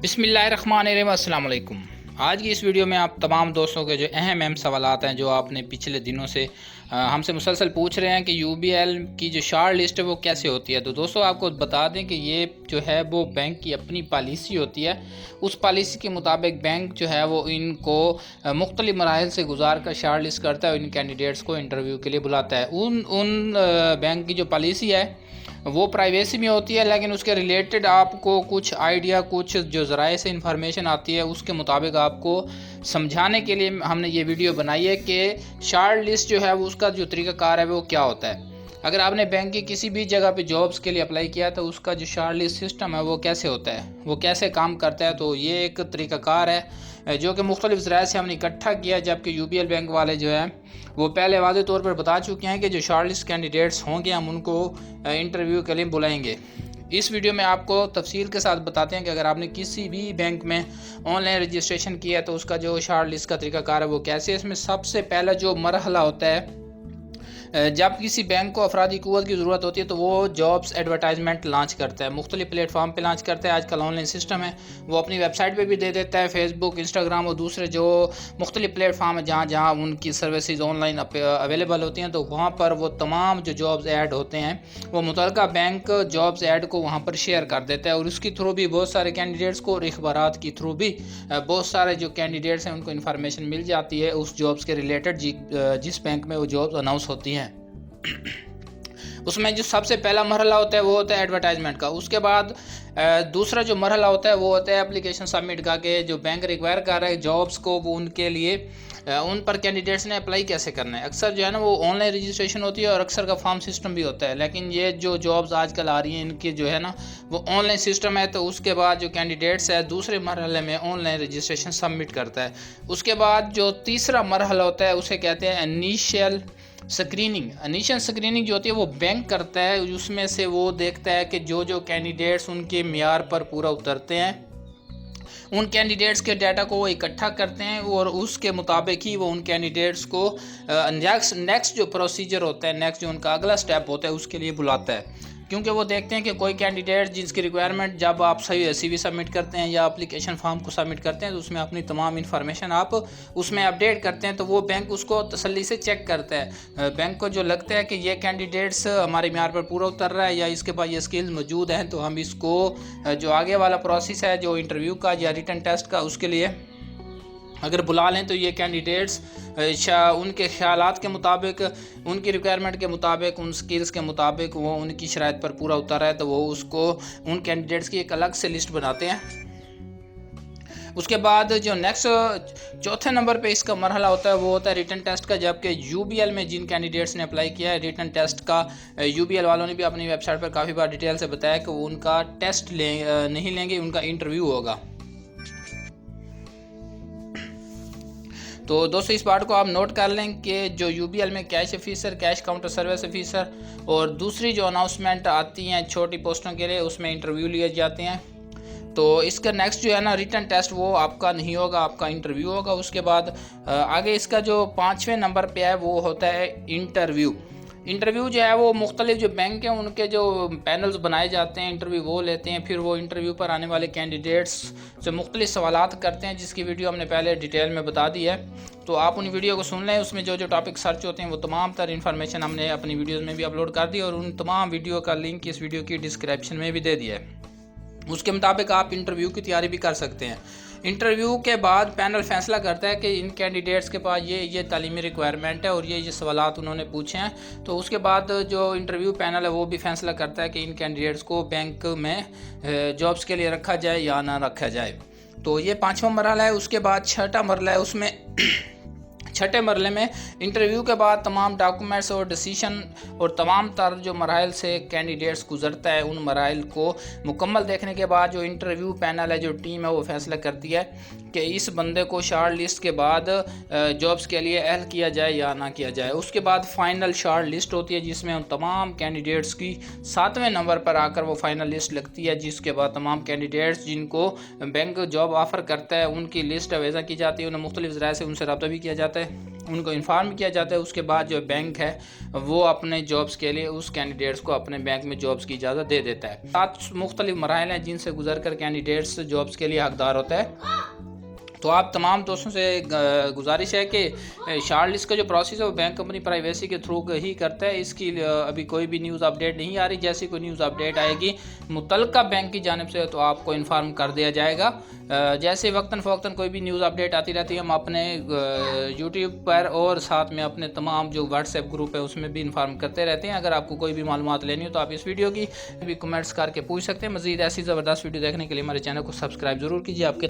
بسم اللہ الرحمن الرحیم۔ السلام علیکم۔ آج کی اس ویڈیو میں آپ تمام دوستوں کے جو اہم سوالات ہیں جو آپ نے پچھلے دنوں سے ہم سے مسلسل پوچھ رہے ہیں کہ یو بی ایل کی جو شارٹ لسٹ ہے وہ کیسے ہوتی ہے، تو دوستوں آپ کو بتا دیں کہ یہ جو ہے وہ بینک کی اپنی پالیسی ہوتی ہے۔ اس پالیسی کے مطابق بینک جو ہے وہ ان کو مختلف مراحل سے گزار کر شارٹ لسٹ کرتا ہے اور ان کینڈیڈیٹس کو انٹرویو کے لیے بلاتا ہے۔ ان بینک کی جو پالیسی ہے وہ پرائیویسی میں ہوتی ہے، لیکن اس کے ریلیٹڈ آپ کو کچھ آئیڈیا، کچھ جو ذرائع سے انفارمیشن آتی ہے اس کے مطابق آپ کو سمجھانے کے لیے ہم نے یہ ویڈیو بنائی ہے کہ شارٹ لسٹ جو ہے وہ اس کا جو طریقہ کار ہے وہ کیا ہوتا ہے۔ اگر آپ نے بینک کی کسی بھی جگہ پہ جابس کے لیے اپلائی کیا تو اس کا جو شارٹ لسٹ سسٹم ہے وہ کیسے ہوتا ہے، وہ کیسے کام کرتا ہے، تو یہ ایک طریقہ کار ہے جو کہ مختلف ذرائع سے ہم نے اکٹھا کیا، جبکہ یو بی ایل بینک والے جو ہیں وہ پہلے واضح طور پر بتا چکے ہیں کہ جو شارٹ لسٹ کینڈیڈیٹس ہوں گے ہم ان کو انٹرویو کے لیے بلائیں گے۔ اس ویڈیو میں آپ کو تفصیل کے ساتھ بتاتے ہیں کہ اگر آپ نے کسی بھی بینک میں آن لائن رجسٹریشن کیا ہے تو اس کا جو شارٹ لسٹ کا طریقہ کار ہے وہ کیسے ہے۔ اس میں سب سے پہلا جو مرحلہ ہوتا ہے، جب کسی بینک کو افرادی قوت کی ضرورت ہوتی ہے تو وہ جابس ایڈورٹائزمنٹ لانچ کرتا ہے، مختلف پلیٹ فارم پہ لانچ کرتا ہے۔ آج کل آن لائن سسٹم ہے، وہ اپنی ویب سائٹ پہ بھی دے دیتا ہے، فیس بک، انسٹاگرام اور دوسرے جو مختلف پلیٹ فارم ہیں جہاں ان کی سروسز آن لائن اویلیبل ہوتی ہیں، تو وہاں پر وہ تمام جو جابس ایڈ ہوتے ہیں وہ متعلقہ بینک جابس ایڈ کو وہاں پر شیئر کر دیتا ہے، اور اس کی تھرو بھی بہت سارے کینڈیڈیٹس کو اور اخبارات کی تھرو بھی بہت سارے جو کینڈیڈیٹس ہیں ان کو انفارمیشن مل جاتی ہے اس جابس کے ریلیٹڈ جس بینک میں وہ جابس اناؤنس ہوتی ہیں۔ اس میں جو سب سے پہلا مرحلہ ہوتا ہے وہ ہوتا ہے ایڈورٹائزمنٹ کا۔ اس کے بعد دوسرا جو مرحلہ ہوتا ہے وہ ہوتا ہے اپلیکیشن سبمٹ کا، کہ جو بینک ریکوائر کر رہا ہے جابس کو وہ ان کے لیے ان پر کینڈیڈیٹس نے اپلائی کیسے کرنا ہے۔ اکثر جو ہے نا وہ آن لائن رجسٹریشن ہوتی ہے اور اکثر کا فارم سسٹم بھی ہوتا ہے، لیکن یہ جو جابس آج کل آ رہی ہیں ان کی جو ہے نا وہ آن لائن سسٹم ہے۔ تو اس کے بعد جو کینڈیڈیٹس ہے دوسرے مرحلے میں آن لائن رجسٹریشن سبمٹ کرتا ہے۔ اس کے بعد جو تیسرا مرحلہ ہوتا ہے اسے کہتے ہیں انیشیل سکریننگ جو ہوتی ہے وہ بینک کرتا ہے، اس میں سے وہ دیکھتا ہے کہ جو کینڈیڈیٹس ان کے معیار پر پورا اترتے ہیں ان کینڈیڈیٹس کے ڈیٹا کو وہ اکٹھا کرتے ہیں، اور اس کے مطابق ہی وہ ان کینڈیڈیٹس کو نیکسٹ جو پروسیجر ہوتا ہے، نیکسٹ جو ان کا اگلا سٹیپ ہوتا ہے اس کے لیے بلاتا ہے، کیونکہ وہ دیکھتے ہیں کہ کوئی کینڈیڈیٹ جس کی ریکوائرمنٹ جب آپ سی وی سبمٹ کرتے ہیں یا اپلیکیشن فارم کو سبمٹ کرتے ہیں تو اس میں اپنی تمام انفارمیشن آپ اس میں اپڈیٹ کرتے ہیں، تو وہ بینک اس کو تسلی سے چیک کرتا ہے۔ بینک کو جو لگتا ہے کہ یہ کینڈیڈیٹس ہمارے معیار پر پورا اتر رہا ہے یا اس کے پاس یہ اسکلز موجود ہیں، تو ہم اس کو جو آگے والا پروسیس ہے جو انٹرویو کا یا ریٹن ٹیسٹ کا اس کے لیے اگر بلا لیں تو یہ کینڈیڈیٹس ان کے خیالات کے مطابق، ان کی ریکوائرمنٹ کے مطابق، ان سکلز کے مطابق وہ ان کی شرائط پر پورا اتر ہے، تو وہ اس کو ان کینڈیڈیٹس کی ایک الگ سے لسٹ بناتے ہیں۔ اس کے بعد جو نیکسٹ چوتھے نمبر پہ اس کا مرحلہ ہوتا ہے وہ ہوتا ہے ریٹن ٹیسٹ کا، جبکہ یو بی ایل میں جن کینڈیڈیٹس نے اپلائی کیا ہے ریٹن ٹیسٹ کا، یو بی ایل والوں نے بھی اپنی ویب سائٹ پر کافی بار ڈیٹیل سے بتایا کہ وہ ان کا ٹیسٹ نہیں لیں گے، ان کا انٹرویو ہوگا۔ تو دوستو اس بات کو آپ نوٹ کر لیں کہ جو یو بی ایل میں cash officer, cash counter service officer اور دوسری جو اناؤنسمنٹ آتی ہیں چھوٹی پوسٹوں کے لیے اس میں انٹرویو لیے جاتے ہیں، تو اس کا نیکسٹ جو ہے نا ریٹن ٹیسٹ وہ آپ کا نہیں ہوگا، آپ کا انٹرویو ہوگا۔ اس کے بعد آگے اس کا جو 5ویں نمبر پہ ہے وہ ہوتا ہے انٹرویو جو ہے وہ مختلف جو بینک ہیں ان کے جو پینلز بنائے جاتے ہیں، انٹرویو وہ لیتے ہیں، پھر وہ انٹرویو پر آنے والے کینڈیڈیٹس سے مختلف سوالات کرتے ہیں جس کی ویڈیو ہم نے پہلے ڈیٹیل میں بتا دی ہے، تو آپ ان ویڈیو کو سن لیں۔ اس میں جو ٹاپک سرچ ہوتے ہیں وہ تمام تر انفارمیشن ہم نے اپنی ویڈیوز میں بھی اپلوڈ کر دی، اور ان تمام ویڈیو کا لنک اس ویڈیو کی ڈسکرپشن میں بھی دے دیا ہے، اس کے مطابق آپ انٹرویو کی تیاری بھی کر سکتے ہیں۔ انٹرویو کے بعد پینل فیصلہ کرتا ہے کہ ان کینڈیڈیٹس کے پاس یہ تعلیمی ریکوائرمنٹ ہے اور یہ سوالات انہوں نے پوچھے ہیں، تو اس کے بعد جو انٹرویو پینل ہے وہ بھی فیصلہ کرتا ہے کہ ان کینڈیڈیٹس کو بینک میں جابس کے لیے رکھا جائے یا نہ رکھا جائے۔ تو یہ 5واں مرحلہ ہے۔ اس کے بعد 6واں مرحلہ ہے، اس میں 6 مرحلے میں انٹرویو کے بعد تمام ڈاکومنٹس اور ڈیسیشن اور تمام تر جو مراحل سے کینڈیڈیٹس گزرتا ہے ان مراحل کو مکمل دیکھنے کے بعد جو انٹرویو پینل ہے، جو ٹیم ہے، وہ فیصلہ کرتی ہے کہ اس بندے کو شارٹ لسٹ کے بعد جابس کے لیے اہل کیا جائے یا نہ کیا جائے۔ اس کے بعد فائنل شارٹ لسٹ ہوتی ہے جس میں ان تمام کینڈیڈیٹس کی 7ویں نمبر پر آ کر وہ فائنل لسٹ لگتی ہے، جس کے بعد تمام کینڈیڈیٹس جن کو بینک جاب آفر کرتا ہے ان کی لسٹ ویزا کی جاتی ہے، انہیں مختلف ذرائع سے ان سے رابطہ بھی کیا جاتا ہے، ان کو انفارم کیا جاتا ہے. اس کے بعد جو بینک ہے وہ اپنے جابس کے لیے اس کینڈیڈیٹس کو اپنے بینک میں جابس کی اجازت دے دیتا ہے. 7 مختلف مراحل ہیں جن سے گزر کر کینڈیڈیٹس جابس کے لیے حقدار ہوتا ہے. تو آپ تمام دوستوں سے گزارش ہے کہ شارٹ لسٹ کا جو پروسیس ہے وہ بینک کمپنی پرائیویسی کے تھرو ہی کرتا ہے. اس کی ابھی کوئی بھی نیوز اپڈیٹ نہیں آ رہی. جیسی کوئی نیوز اپڈیٹ آئے گی متعلقہ بینک کی جانب سے تو آپ کو انفارم کر دیا جائے گا. جیسے وقتاً فوقتاً کوئی بھی نیوز اپڈیٹ آتی رہتی ہے ہم اپنے یوٹیوب پر اور ساتھ میں اپنے تمام جو واٹس ایپ گروپ ہے اس میں بھی انفارم کرتے رہتے ہیں. اگر آپ کو کوئی بھی معلومات لینی ہو تو آپ اس ویڈیو کی بھی کمنٹس کر کے پوچھ سکتے ہیں. مزید ایسی زبردست ویڈیو دیکھنے کے لیے ہمارے چینل کو سبسکرائب ضرور کیجیے. آپ کے